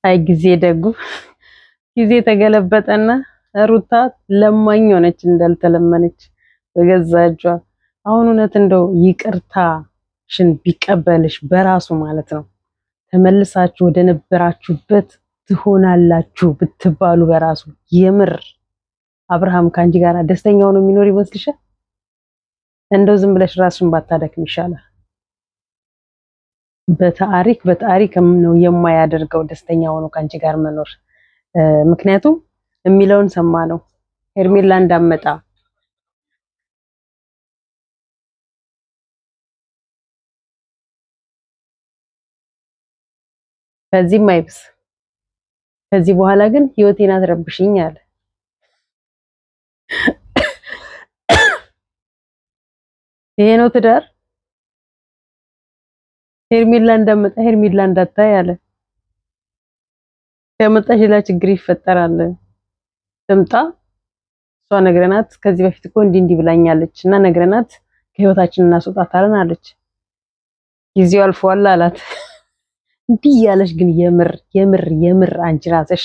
አይ ጊዜ ደጉ ጊዜ ተገለበጠና ሩታ ለማኝ ሆነች እንዳልተለመነች በገዛ እጇ። አሁን እውነት እንደው ይቅርታሽን ቢቀበልሽ በራሱ ማለት ነው ተመልሳችሁ ወደ ነበራችሁበት ትሆናላችሁ ብትባሉ በራሱ የምር አብርሃም ካንቺ ጋር ደስተኛው ነው የሚኖር ይመስልሻል? እንደው ዝም ብለሽ ራስሽን ባታደክም ይሻላል። በታሪክ ነው የማያደርገው ደስተኛ ሆኖ ካንቺ ጋር መኖር። ምክንያቱም የሚለውን ሰማ ነው ሄርሜላ እንዳመጣ ከዚህም አይብስ ከዚህ በኋላ ግን ህይወቴን አትረብሽኝ አለ። ይሄ ነው ትዳር? ሄርሜላ እንዳመጣ ሄርሜላ እንዳታይ አለ። ከመጣሽ ሌላ ችግር ይፈጠራል። ትምጣ፣ እሷ ነግረናት ከዚህ በፊት እኮ እንዲህ ብላኛለች እና ነግረናት ከህይወታችን እናስወጣታለን አለች። ጊዜው አልፏል አላት። እንዲህ ያለሽ ግን የምር አንቺ ራስሽ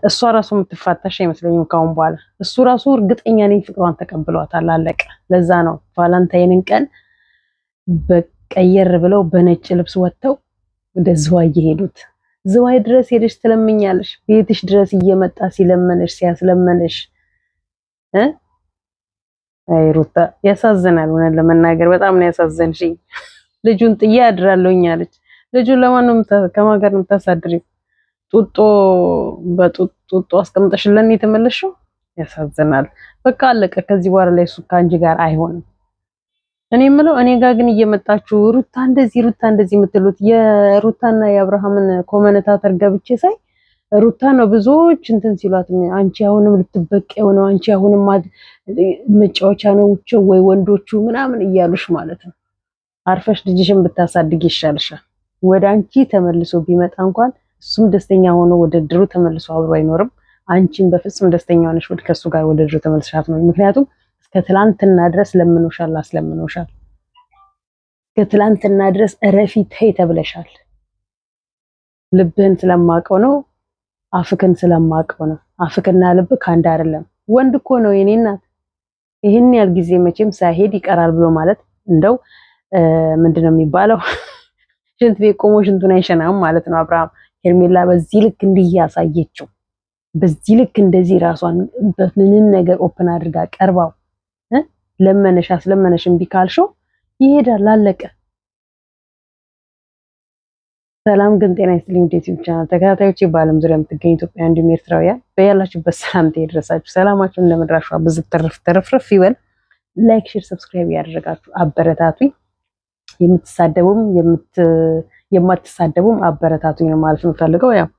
እሷ ራሱ የምትፋታሽ አይመስለኝም ካሁን በኋላ። እሱ ራሱ እርግጠኛ ነኝ ፍቅሯን ተቀብሏታል። አለቀ። ለዛ ነው ቫላንታይንን ቀን በቀየር ብለው በነጭ ልብስ ወጥተው ወደ ዝዋይ የሄዱት። ዝዋይ ድረስ ሄደሽ ትለምኛለሽ፣ ቤትሽ ድረስ እየመጣ ሲለመንሽ ሲያስለመንሽ አይ ሩታ ያሳዝናል። ሆነ ለመናገር በጣም ነው ያሳዘንሽኝ። ልጁን ጥዬ አድራለሁኝ አለች። ልጁን ለማን ነው ከማን ጋር ነው የምታሳድሪው? በጡጦ አስቀምጠሽለን የተመለሽው? ያሳዝናል። በቃ አለቀ። ከዚህ በኋላ ላይ እሱ ከአንቺ ጋር አይሆንም። እኔ የምለው እኔ ጋር ግን እየመጣችሁ ሩታ እንደዚህ የምትሉት የሩታና የአብርሃምን ኮመንታተር ገብቼ ሳይ ሩታ ነው ብዙዎች እንትን ሲሏት፣ አንቺ አሁንም ልትበቀው ነው፣ አንቺ አሁንም መጫወቻ ነው ወይ ወንዶቹ ምናምን እያሉሽ ማለት ነው። አርፈሽ ልጅሽን ብታሳድግ ይሻልሻል። ወደ አንቺ ተመልሶ ቢመጣ እንኳን እሱም ደስተኛ ሆኖ ወደ ድሩ ተመልሶ አብሮ አይኖርም። አንቺን በፍጹም ደስተኛ ሆነሽ ከሱ ጋር ወደ ድሩ ተመልሰሻት ነው። ምክንያቱም እስከ ትላንትና ድረስ ለምኖሻል፣ አስለምኖሻል። እስከ ትላንትና ድረስ እረፊ ተይ ተብለሻል። ልብህን ስለማቀው ነው፣ አፍክን ስለማቀው ነው። አፍክና ልብ ካንድ አይደለም። ወንድ እኮ ነው የኔ እናት። ይሄን ያህል ጊዜ መቼም ሳይሄድ ይቀራል ብሎ ማለት እንደው ምንድነው የሚባለው? ሽንት ቤት ቆሞ ሽንቱን አይሸናም ማለት ነው። አብርሃም ሄርሜላ በዚህ ልክ እንዲያሳየችው በዚህ ልክ እንደዚህ ራሷን በምንም ነገር ኦፕን አድርጋ ቀርባው ለመነሽ አስለመነሽ እምቢ ካልሽው ይሄዳል። አለቀ። ሰላም ግን ጤና ይስጥልኝ። ዩቲዩብ ቻናል ተከታታዮች በዓለም ዙሪያ የምትገኙ ኢትዮጵያውያን እንዲሁም ኤርትራውያን በያላችሁበት ሰላምታ ይድረሳችሁ። ሰላማችሁን እንደመድራሹ ብዙ ተረፍረፍ ይበል። ላይክ፣ ሼር፣ ሰብስክራይብ ያደረጋችሁ አበረታቱኝ። የምትሳደቡም የማትሳደቡም አበረታቱኝ ነው ማለት ነው ፈልገው። ያው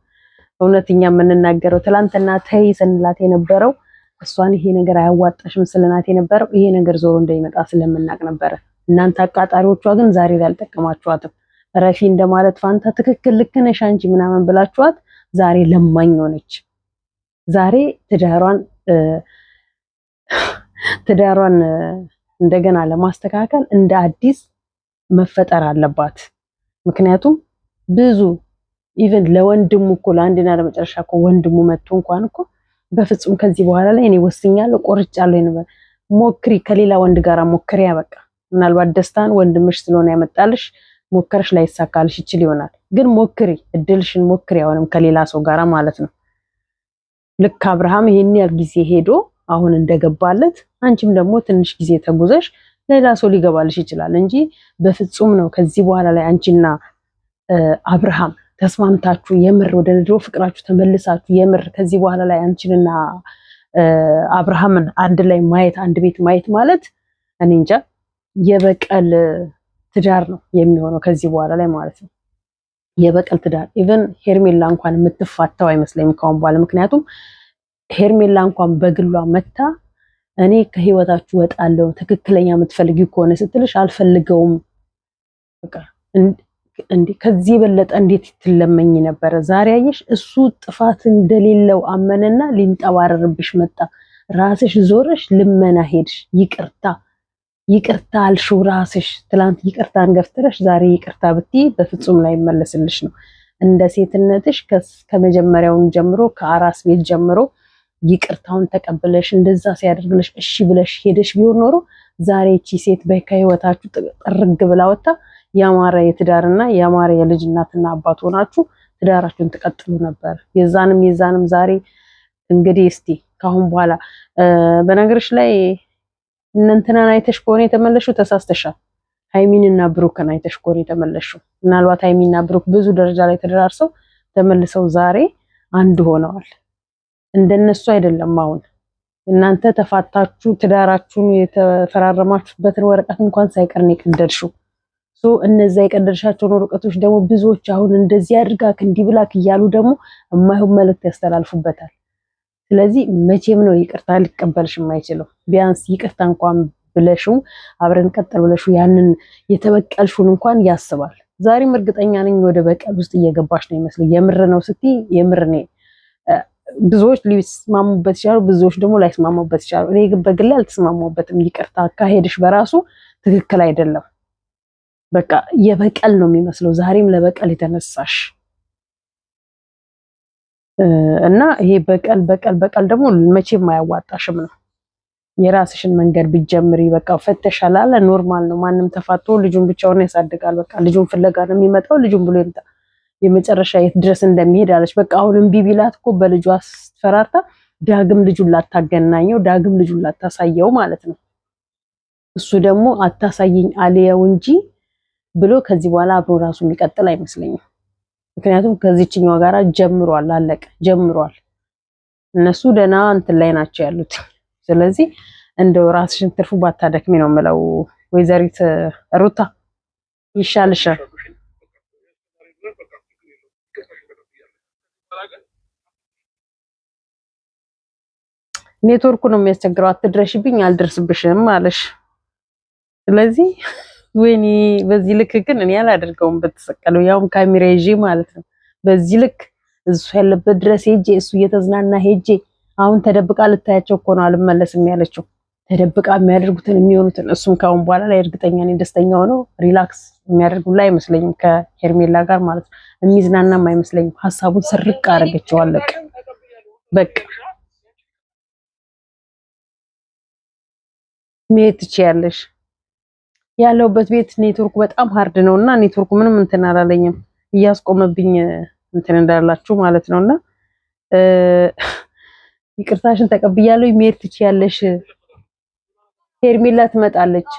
እውነተኛ የምንናገረው ትላንትና ተይ ስንላት የነበረው እሷን ይሄ ነገር አያዋጣሽም ስለናት የነበረው ይሄ ነገር ዞሮ እንደሚመጣ ስለምናቅ ነበረ። እናንተ አቃጣሪዎቿ ግን ዛሬ ላይ አልጠቀማችኋትም። ረፊ እንደማለት ፋንታ ትክክል ልክ ነሽ አንቺ ምናምን ብላችኋት ዛሬ ለማኝ ሆነች። ዛሬ ትዳሯን እንደገና ለማስተካከል እንደ አዲስ መፈጠር አለባት። ምክንያቱም ብዙ ኢቭን ለወንድሙ እኮ ለአንድና ለመጨረሻ እኮ ወንድሙ መጥቶ እንኳን እኮ በፍጹም ከዚህ በኋላ ላይ እኔ ወስኛለሁ ቆርጫለሁ ነበር። ሞክሪ፣ ከሌላ ወንድ ጋር ሞክሪ። ያበቃ ምናልባት ደስታን ወንድምሽ ስለሆነ ያመጣልሽ ሞከርሽ ላይ ይሳካልሽ ይችል ይሆናል። ግን ሞክሪ፣ እድልሽን ሞክሪ። አሁንም ከሌላ ሰው ጋራ ማለት ነው። ልክ አብርሃም ይሄን ያህል ጊዜ ሄዶ አሁን እንደገባለት አንቺም ደግሞ ትንሽ ጊዜ ተጉዘሽ ሌላ ሰው ሊገባልሽ ይችላል እንጂ በፍጹም ነው ከዚህ በኋላ ላይ አንቺና አብርሃም ተስማምታችሁ የምር ወደ ድሮ ፍቅራችሁ ተመልሳችሁ የምር ከዚህ በኋላ ላይ አንቺንና አብርሃምን አንድ ላይ ማየት አንድ ቤት ማየት ማለት እኔ እንጃ የበቀል ትዳር ነው የሚሆነው ከዚህ በኋላ ላይ ማለት ነው። የበቀል ትዳር ኢቭን ሄርሜላ እንኳን የምትፋታው አይመስለኝም ካሁን በኋላ። ምክንያቱም ሄርሜላ እንኳን በግሏ መታ እኔ ከህይወታችሁ ወጣለሁ ትክክለኛ የምትፈልጊው ከሆነ ስትልሽ አልፈልገውም በቃ እንዴ ከዚህ በለጠ እንዴት ትለመኝ ነበረ። ዛሬ አየሽ እሱ ጥፋት እንደሌለው አመነና ሊንጠባረርብሽ መጣ። ራስሽ ዞረሽ ልመና ሄድሽ። ይቅርታ አልሽው ራስሽ። ትላንት ይቅርታን ገፍትረሽ ዛሬ ይቅርታ ብትይ በፍጹም ላይ መለስልሽ ነው። እንደ ሴትነትሽ ከመጀመሪያውን ጀምሮ ከአራስ ቤት ጀምሮ ይቅርታውን ተቀብለሽ እንደዛ ሲያደርግልሽ እሺ ብለሽ ሄደሽ ቢሆን ኖሮ ዛሬ እቺ ሴት ከህይወታችሁ ጥርግ ብላ ወጣ ያማረ የትዳርና ያማረ የልጅ እናትና አባት ሆናችሁ ትዳራችሁን ትቀጥሉ ነበር። የዛንም ዛሬ እንግዲህ እስቲ ካሁን በኋላ በነገርሽ ላይ እነንትናን አይተሽ ከሆነ የተመለሽው ተሳስተሻል። ሃይሚንና ብሩክን አይተሽ ከሆነ የተመለሽው ምናልባት ሃይሚንና ብሩክ ብዙ ደረጃ ላይ ተደራርሰው ተመልሰው ዛሬ አንድ ሆነዋል። እንደነሱ አይደለም። አሁን እናንተ ተፋታችሁ ትዳራችሁን የተፈራረማችሁበትን ወረቀት እንኳን ሳይቀር ነው የቀደድሽው። እነዛ የቀደድሻቸውን ወረቀቶች ደግሞ ብዙዎች አሁን እንደዚህ አድርጋክ እንዲህ ብላክ እያሉ ደግሞ የማይሆን መልእክት ያስተላልፉበታል። ስለዚህ መቼም ነው ይቅርታ ሊቀበልሽ የማይችለው። ቢያንስ ይቅርታ እንኳን ብለሽው አብረን ቀጠል ብለሽው ያንን የተበቀልሽውን እንኳን ያስባል። ዛሬም እርግጠኛ ነኝ ወደ በቀል ውስጥ እየገባሽ ነው ይመስል። የምር ነው ስትይ የምር ነው። ብዙዎች ሊስማሙበት ይችላሉ፣ ብዙዎች ደግሞ ላይስማሙበት ይችላሉ። እኔ ግን በግሌ አልተስማማሁበትም። ይቅርታ አካሄድሽ በራሱ ትክክል አይደለም። በቃ የበቀል ነው የሚመስለው። ዛሬም ለበቀል የተነሳሽ እና ይሄ በቀል ደግሞ መቼም አያዋጣሽም ነው። የራስሽን መንገድ ብትጀምሪ በቃ ፈተሻል አለ ኖርማል ነው። ማንም ተፋቶ ልጁን ብቻውን ያሳድጋል። በቃ ልጁን ፍለጋ ነው የሚመጣው። ልጁን ብሎ ይምጣ። የመጨረሻ የት ድረስ እንደሚሄድ አለች። በቃ አሁን እምቢ ቢላት እኮ በልጇ አስፈራርታ ዳግም ልጁን ላታገናኘው፣ ዳግም ልጁን ላታሳየው ማለት ነው። እሱ ደግሞ አታሳየኝ አልየው እንጂ ብሎ ከዚህ በኋላ አብሮ ራሱ የሚቀጥል አይመስለኝም። ምክንያቱም ከዚህኛው ጋራ ጀምሯል፣ አለቀ ጀምሯል። እነሱ ደህና እንትን ላይ ናቸው ያሉት። ስለዚህ እንደው ራስሽን ትርፉ ባታደክሚ ነው የምለው። ወይዘሪት ሩታ ይሻልሻል። ኔትወርኩ ነው የሚያስቸግረው። አትድረሽብኝ አልደርስብሽም አለሽ። ስለዚህ ወይኔ በዚህ ልክ ግን እኔ አላደርገውም። በተሰቀለው ያውም ካሜራ ይዤ ማለት ነው። በዚህ ልክ እሱ ያለበት ድረስ ሄጄ እሱ እየተዝናና ሄጄ አሁን ተደብቃ ልታያቸው እኮ ነው አልመለስም ያለችው። ተደብቃ የሚያደርጉትን የሚሆኑትን እሱም ካሁን በኋላ ላይ እርግጠኛ ነኝ ደስተኛ ሆነው ሪላክስ የሚያደርጉላ አይመስለኝም ከሄርሜላ ጋር ማለት ነው። የሚዝናናም አይመስለኝም። ሀሳቡን ስርቅ አደረገችው። አለቀ በቃ። መሄድ ትችያለሽ። ያለውበት ቤት ኔትወርኩ በጣም ሃርድ ነውና ኔትወርኩ ምንም እንትን አላለኝም። እያስቆመብኝ እንትን እንዳላችሁ ማለት ነውና ይቅርታሽን ተቀብያለሁ። መሄድ ትችያለሽ። ሄርሜላ ትመጣለች።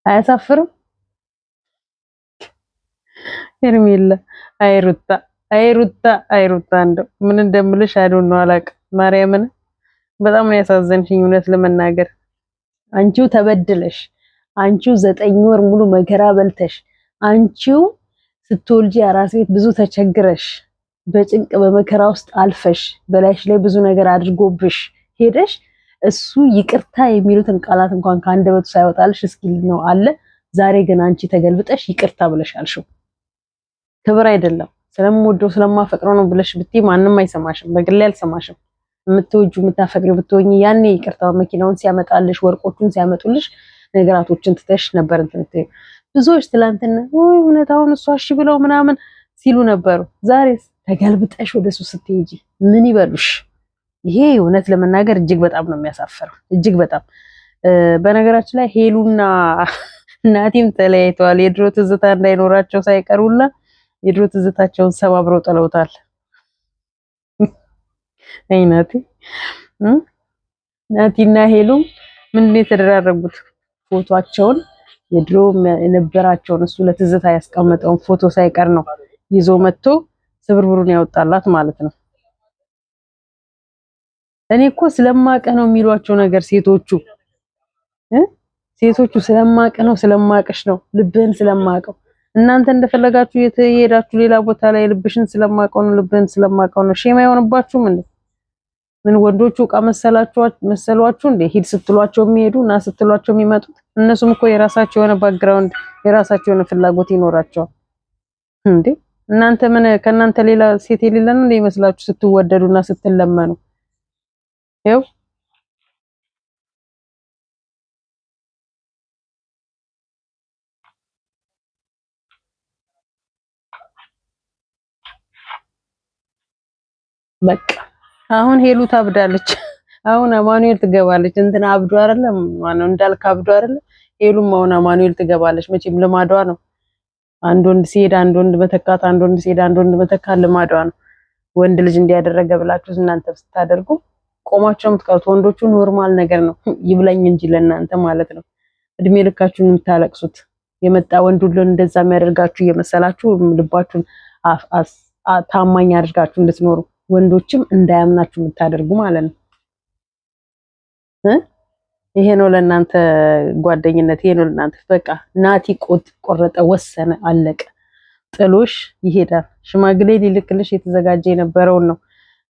አያሳፍርም? ሄርሜላ አይሩታ እንደው ምን እንደምልሽ አይዶን ነው አላውቅም። ማርያምን በጣም ነው ያሳዘንሽኝ እውነት ለመናገር አንቺው ተበድለሽ፣ አንቺው 9 ወር ሙሉ መከራ በልተሽ፣ አንቺው ስትወልጂ አራስ ቤት ብዙ ተቸግረሽ በጭንቅ በመከራ ውስጥ አልፈሽ በላይሽ ላይ ብዙ ነገር አድርጎብሽ ሄደሽ እሱ ይቅርታ የሚሉትን ቃላት እንኳን ከአንደበቱ ሳይወጣልሽ እስኪል ነው አለ። ዛሬ ግን አንቺ ተገልብጠሽ ይቅርታ ብለሽ አልሽው። ክብር አይደለም። ስለምወደው ስለማፈቅረው ነው ብለሽ ብትይ ማንም አይሰማሽም። በግሌ አልሰማሽም። የምትወጁ የምታፈቅሪው ብትሆኚ ያኔ ይቅርታ መኪናውን ሲያመጣልሽ ወርቆቹን ሲያመጡልሽ ነገራቶችን ትተሽ ነበር እንትን ትይ። ብዙዎች ትላንትና ወይ እውነታውን እሷ እሺ ብለው ምናምን ሲሉ ነበሩ። ዛሬስ ተገልብጠሽ ወደሱ ስትሄጂ ምን ይበሉሽ? ይሄ እውነት ለመናገር እጅግ በጣም ነው የሚያሳፍረው። እጅግ በጣም በነገራችን ላይ ሄሉና ናቲም ተለያይተዋል። የድሮ ትዝታ እንዳይኖራቸው ሳይቀሩላ የድሮ ትዝታቸውን ሰባብረው ጥለውታል። አይ ናቲና ሄሉ ምንድን ነው የተደራረጉት? ፎቶአቸውን የድሮ የነበራቸውን እሱ ለትዝታ ያስቀመጠውን ፎቶ ሳይቀር ነው ይዞ መጥቶ ስብርብሩን ያወጣላት ማለት ነው። እኔ እኮ ስለማቀህ ነው የሚሏቸው ነገር ሴቶቹ ስለማቀህ ነው ስለማቀሽ ነው ልብህን ስለማቀው። እናንተ እንደፈለጋችሁ የሄዳችሁ ሌላ ቦታ ላይ ልብሽን ስለማቀው ነው ልብህን ስለማቀው ነው። ሼማ አይሆንባችሁም እንዴ? ምን ወንዶቹ ዕቃ መሰሏችሁ እንዴ? ሂድ ስትሏቸው የሚሄዱ እና ስትሏቸው የሚመጡት። እነሱም እኮ የራሳቸው የሆነ ባክግራውንድ የራሳቸው የሆነ ፍላጎት ይኖራቸዋል እንዴ። እናንተ ምን ከእናንተ ሌላ ሴት የሌለ ነው እንዴ ይመስላችሁ ስትወደዱና ስትለመኑ? ይኸው በቃ አሁን ሄሉ ታብዳለች። አሁን አማኑኤል ትገባለች። እንትና አብዶ አይደለም ማነው እንዳልክ አብዶ አይደለም። ሄሉም አሁን አማኑኤል ትገባለች። መቼም ልማዷ ነው። አንድ ወንድ ሲሄድ አንድ ወንድ መተካት፣ አንድ ወንድ ሲሄድ አንድ ወንድ መተካት ልማዷ ነው። ወንድ ልጅ እንዲያደረገ ብላችሁ እናንተ ስታደርጉ ቆማችሁ የምትቀሩት ወንዶቹ ኖርማል ነገር ነው። ይብላኝ እንጂ ለእናንተ ማለት ነው። እድሜ ልካችሁን የምታለቅሱት የመጣ ወንድ ሁሉ እንደዛ የሚያደርጋችሁ እየመሰላችሁ ልባችሁን ታማኝ አድርጋችሁ እንድትኖሩ ወንዶችም እንዳያምናችሁ የምታደርጉ ማለት ነው። ይሄ ነው ለእናንተ ጓደኝነት፣ ይሄ ነው ለእናንተ በቃ። ናቲ ቆረጠ፣ ወሰነ፣ አለቀ። ጥሎሽ ይሄዳል። ሽማግሌ ሊልክልሽ የተዘጋጀ የነበረውን ነው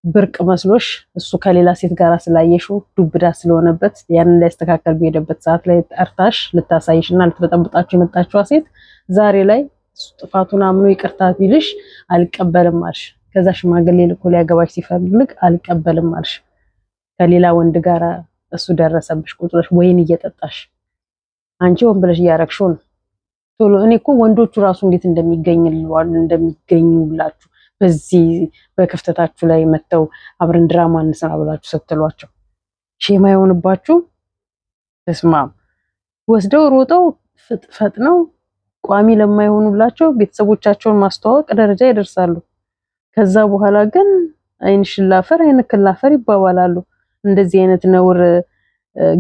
ብርቅ መስሎሽ እሱ ከሌላ ሴት ጋር ስላየሽው ዱብዳ ስለሆነበት ያንን ሊያስተካከል በሄደበት ሰዓት ላይ ጠርታሽ ልታሳይሽና ልትበጠብጣችሁ የመጣችዋ ሴት ዛሬ ላይ ጥፋቱን አምኖ ይቅርታ ቢልሽ አልቀበልም አልሽ። ከዛ ሽማግሌ ልኮ ሊያገባሽ ሲፈልግ አልቀበልም አልሽ። ከሌላ ወንድ ጋር እሱ ደረሰብሽ። ቁጥሮሽ ወይን እየጠጣሽ አንቺ ሆን ብለሽ እያረግሽው ነው። ቶሎ እኔ እኮ ወንዶቹ ራሱ እንዴት እንደሚገኙላችሁ በዚህ በክፍተታችሁ ላይ መተው አብረን ድራማ እንስራ ብላችሁ ስትሏቸው ሼማ የሆንባችሁ ተስማም ወስደው ሮጠው ፈጥነው ቋሚ ለማይሆኑላቸው ቤተሰቦቻቸውን ማስተዋወቅ ደረጃ ይደርሳሉ። ከዛ በኋላ ግን አይን ሽላፈር አይን ክላፈር ይባባላሉ። እንደዚህ አይነት ነውር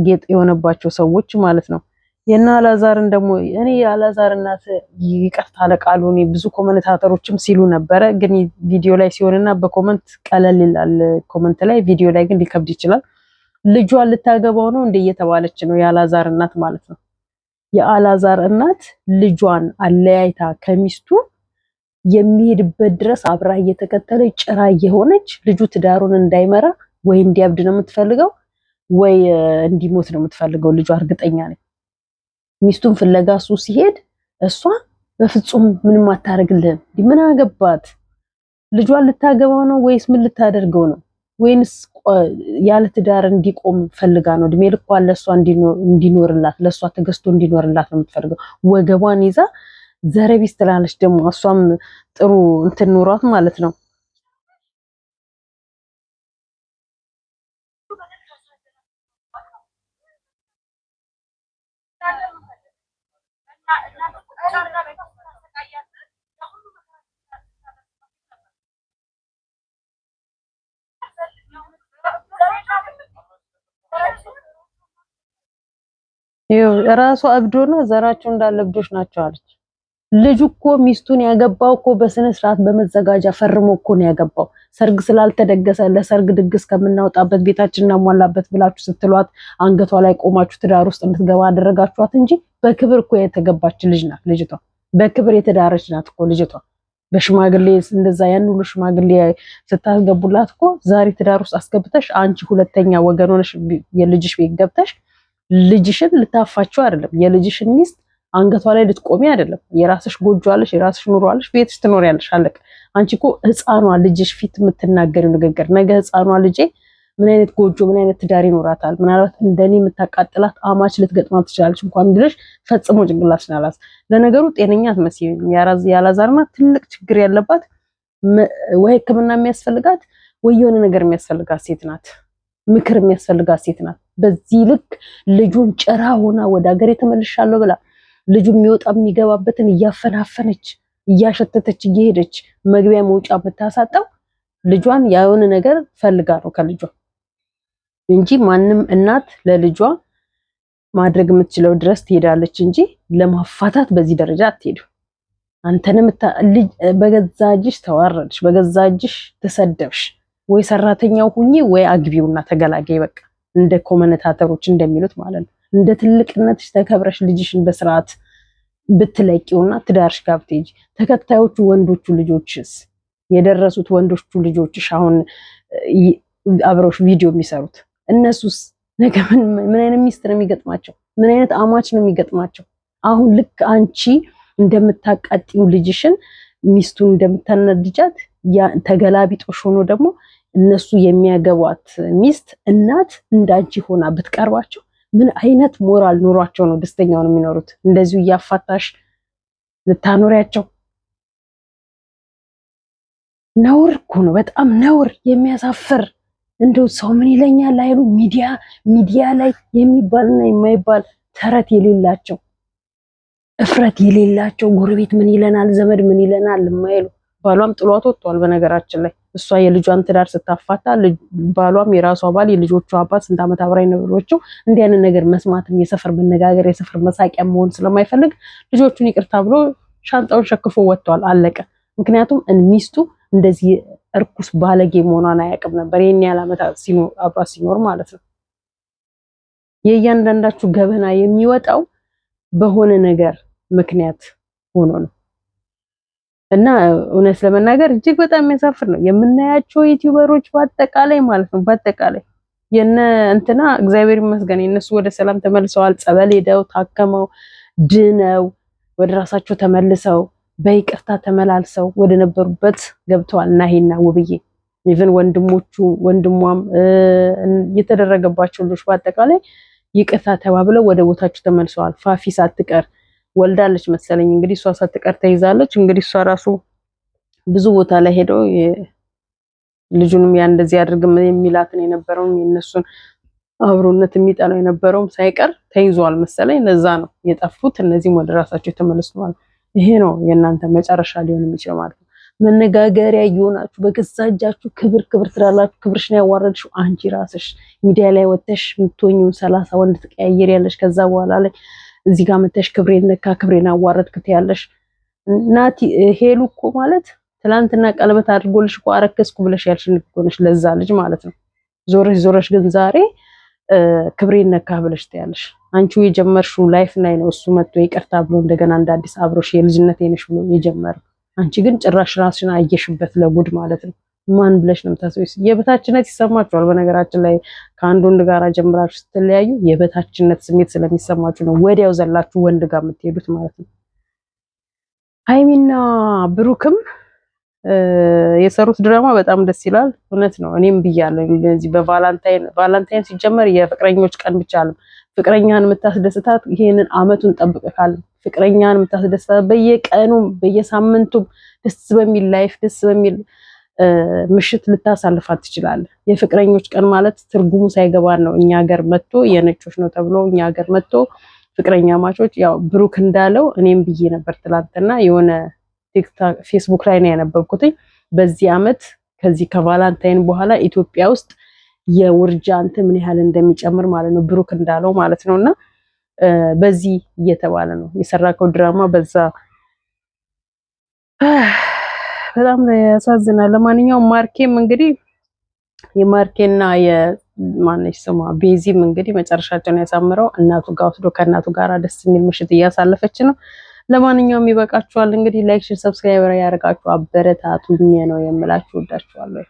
ጌጥ የሆነባቸው ሰዎች ማለት ነው። የና አላዛርን ደግሞ እኔ አላዛር እናት ይቅርታ ለቃሉ እኔ ብዙ ኮሜንታተሮችም ሲሉ ነበረ፣ ግን ቪዲዮ ላይ ሲሆንና በኮሜንት ቀለል ይላል። ኮሜንት ላይ ቪዲዮ ላይ ግን ሊከብድ ይችላል። ልጇን ልታገባው ነው እንደ እየተባለች ነው የአላዛር እናት ማለት ነው። የአላዛር እናት ልጇን አለያይታ ከሚስቱ የሚሄድበት ድረስ አብራ እየተከተለች ጭራ እየሆነች ልጁ ትዳሩን እንዳይመራ ወይ እንዲያብድ ነው የምትፈልገው ወይ እንዲሞት ነው የምትፈልገው። ልጇ እርግጠኛ ነኝ። ሚስቱን ፍለጋ እሱ ሲሄድ እሷ በፍጹም ምንም አታረግልህም። ምን አገባት? ልጇን ልታገባው ነው ወይስ ምን ልታደርገው ነው? ወይንስ ያለ ትዳር እንዲቆም ፈልጋ ነው? እድሜ ልኳን ለእሷ እንዲኖርላት ለእሷ ተገዝቶ እንዲኖርላት ነው የምትፈልገው። ወገቧን ይዛ ዘረቢስ ትላለች። ደግሞ እሷም ጥሩ እንትን ኖሯት ማለት ነው። ራሱ አብዶና ዘራቸው እንዳለ እብዶች ናቸው አለች። ልጁ እኮ ሚስቱን ያገባው እኮ በስነ ስርዓት በመዘጋጃ ፈርሞ እኮ ነው ያገባው። ሰርግ ስላልተደገሰ ለሰርግ ድግስ ከምናወጣበት ቤታችን እናሟላበት ብላችሁ ስትሏት አንገቷ ላይ ቆማችሁ ትዳር ውስጥ እንድትገባ አደረጋችኋት እንጂ በክብር እኮ የተገባች ልጅ ናት ልጅቷ። በክብር የተዳረች ናት እኮ ልጅቷ። በሽማግሌ እንደዛ ያን ሁሉ ሽማግሌ ስታስገቡላት እኮ ዛሬ ትዳር ውስጥ አስገብተሽ አንቺ ሁለተኛ ወገን ሆነሽ የልጅሽ ቤት ገብተሽ ልጅሽን ልታፋቸው አይደለም፣ የልጅሽን ሚስት አንገቷ ላይ ልትቆሚ አይደለም። የራስሽ ጎጆ አለሽ፣ የራስሽ ኑሮ አለሽ፣ ቤትሽ ትኖሪያለሽ። አለቀ። አንቺ እኮ ህፃኗ ልጅሽ ፊት የምትናገሪው ንግግር ነገ ህፃኗ ልጄ ምን አይነት ጎጆ ምን አይነት ትዳር ይኖራታል፣ ምናልባት እንደኔ የምታቃጥላት አማች ልትገጥማት ትችላለች እንኳን ብለሽ ፈጽሞ ጭንቅላትሽን አላስ። ለነገሩ ጤነኛ አትመስይም። ያላዛርና ትልቅ ችግር ያለባት ወይ ሕክምና የሚያስፈልጋት ወይ የሆነ ነገር የሚያስፈልጋት ሴት ናት። ምክር የሚያስፈልጋት ሴት ናት። በዚህ ልክ ልጁን ጭራ ሆና ወደ ሀገር ተመልሻለሁ ብላ ልጁ የሚወጣ የሚገባበትን እያፈናፈነች እያሸተተች እየሄደች መግቢያ መውጫ የምታሳጣው ልጇን የሆነ ነገር ፈልጋ ነው ከልጇ እንጂ ማንም እናት ለልጇ ማድረግ የምትችለው ድረስ ትሄዳለች እንጂ ለማፋታት በዚህ ደረጃ አትሄድም። አንተንም በገዛ እጅሽ ተዋረድሽ፣ በገዛ እጅሽ ተሰደብሽ። ወይ ሰራተኛው ሁኚ ወይ አግቢውና ተገላገይ። በቃ እንደ ኮመነታተሮች እንደሚሉት ማለት ነው። እንደ ትልቅነትሽ ተከብረሽ ልጅሽን በስርዓት ብትለቂውና ትዳርሽ ጋር ብትሄጂ፣ ተከታዮቹ ወንዶቹ ልጆችስ የደረሱት ወንዶቹ ልጆችሽ አሁን አብረውሽ ቪዲዮ የሚሰሩት እነሱስ ነገ ምን አይነት ሚስት ነው የሚገጥማቸው? ምን አይነት አማች ነው የሚገጥማቸው? አሁን ልክ አንቺ እንደምታቃጢው ልጅሽን ሚስቱን እንደምታናድጃት ተገላቢጦሽ ሆኖ ደግሞ እነሱ የሚያገቧት ሚስት እናት እንዳንቺ ሆና ብትቀርባቸው ምን አይነት ሞራል ኑሯቸው ነው ደስተኛውን የሚኖሩት? እንደዚሁ እያፋታሽ ልታኖሪያቸው? ነውር እኮ ነው፣ በጣም ነውር፣ የሚያሳፍር። እንደው ሰው ምን ይለኛል አይሉ ሚዲያ ላይ የሚባልና የማይባል ተረት የሌላቸው እፍረት የሌላቸው ጎረቤት ምን ይለናል ዘመድ ምን ይለናል የማይሉ። ባሏም ጥሏት ወጥቷል። በነገራችን ላይ እሷ የልጇን ትዳር ስታፋታ ባሏም የራሷ ባል የልጆቿ አባት ስንት ዓመት አብራ የነበረችው እንዲህ አይነት ነገር መስማትም የሰፈር መነጋገር የሰፈር መሳቂያ መሆን ስለማይፈልግ ልጆቹን ይቅርታ ብሎ ሻንጣውን ሸክፎ ወጥቷል። አለቀ። ምክንያቱም ሚስቱ እንደዚህ እርኩስ ባለጌ መሆኗን አያውቅም ነበር። ይሄን ያህል ዓመት አብራ ሲኖር ማለት ነው። የእያንዳንዳችሁ ገበና የሚወጣው በሆነ ነገር ምክንያት ሆኖ ነው። እና እውነት ለመናገር እጅግ በጣም የሚያሳፍር ነው የምናያቸው ዩቲዩበሮች በአጠቃላይ ማለት ነው። በአጠቃላይ የነ እንትና እግዚአብሔር ይመስገን የነሱ ወደ ሰላም ተመልሰዋል። ጸበል ሄደው ታከመው ድነው ወደ ራሳቸው ተመልሰው በይቅርታ ተመላልሰው ወደ ነበሩበት ገብተዋል። ናሂና ውብዬ ኢቭን ወንድሟም የተደረገባቸው ልጆች በአጠቃላይ ይቅርታ ተባብለው ወደ ቦታቸው ተመልሰዋል። ፋፊ ሳትቀር ወልዳለች መሰለኝ እንግዲህ እሷ ሳትቀር ተይዛለች። እንግዲህ እሷ ራሱ ብዙ ቦታ ላይ ሄደው ልጁንም ያ እንደዚህ አድርግም የሚላትን የነበረውን የነሱን አብሮነት የሚጠላው የነበረውም ሳይቀር ተይዟል መሰለኝ። ለዛ ነው የጠፉት። እነዚህም ወደ ራሳቸው ተመልሰዋል። ይሄ ነው የእናንተ መጨረሻ ሊሆን የሚችለው ማለት ነው። መነጋገሪያ እየሆናችሁ በገዛ እጃችሁ ክብር ትላላችሁ። ክብርሽን ያዋረድሽው አንቺ ራስሽ ሚዲያ ላይ ወጥተሽ የምትሆኚውን 30 ወንድ ትቀያየር ያለሽ ከዛ በኋላ ላይ እዚህ ጋር መተሽ ክብሬን ነካ ክብሬን አዋረድክት ያለሽ ናቲ ሄሉ እኮ ማለት ትላንትና ቀለበት አድርጎልሽ እኮ አረከስኩ ብለሽ ያልሽ ልጅ ለዛ ልጅ ማለት ነው። ዞረሽ ግን ዛሬ ክብሬን ነካ ብለሽ ትያለሽ። አንቺ የጀመርሽው ላይፍ ላይ ነው እሱ መጥቶ ይቅርታ ብሎ እንደገና እንደ አዲስ አብሮሽ የልጅነት የነሽ ብሎ የጀመረው። አንቺ ግን ጭራሽ ራስሽን አየሽበት ለጉድ ማለት ነው። ማን ብለሽ ነው የምታስበው? የበታችነት ይሰማችኋል። በነገራችን ላይ ከአንድ ወንድ ጋር ጀምራችሁ ስትለያዩ የበታችነት ስሜት ስለሚሰማችሁ ነው ወዲያው ዘላችሁ ወንድ ጋር የምትሄዱት ማለት ነው። ሀይሚና ብሩክም የሰሩት ድራማ በጣም ደስ ይላል። እውነት ነው። እኔም ብያለሁ በዚህ በቫላንታይን ሲጀመር የፍቅረኞች ቀን ብቻ አለም ፍቅረኛን የምታስደስታት ይሄንን አመቱን ጠብቀካል። ፍቅረኛን የምታስደስታት በየቀኑም በየሳምንቱም ደስ በሚል ላይፍ ደስ በሚል ምሽት ልታሳልፋት ትችላለህ። የፍቅረኞች ቀን ማለት ትርጉሙ ሳይገባን ነው እኛ ሀገር መጥቶ የነጮች ነው ተብሎ እኛ ሀገር መጥቶ ፍቅረኛ ማቾች ያው ብሩክ እንዳለው እኔም ብዬ ነበር ትላንትና የሆነ ቲክቶክ ፌስቡክ ላይ ነው ያነበብኩትኝ። በዚህ አመት ከዚህ ከቫላንታይን በኋላ ኢትዮጵያ ውስጥ የውርጃ እንትን ምን ያህል እንደሚጨምር ማለት ነው ብሩክ እንዳለው ማለት ነውና በዚህ እየተባለ ነው የሰራከው ድራማ በዛ በጣም ያሳዝናል። ለማንኛውም ማርኬም እንግዲህ የማርኬና የማነሽ ስሟ ቤዚም እንግዲህ መጨረሻቸውን ያሳምረው እናቱ ጋር ወስዶ ከእናቱ ጋር ደስ የሚል ምሽት እያሳለፈች ነው። ለማንኛውም ይበቃችኋል እንግዲህ ላይክ፣ ሼር፣ ሰብስክራይብ ያደርጋችሁ አበረታቱኝ ነው የምላችሁ። ወዳችኋለሁ።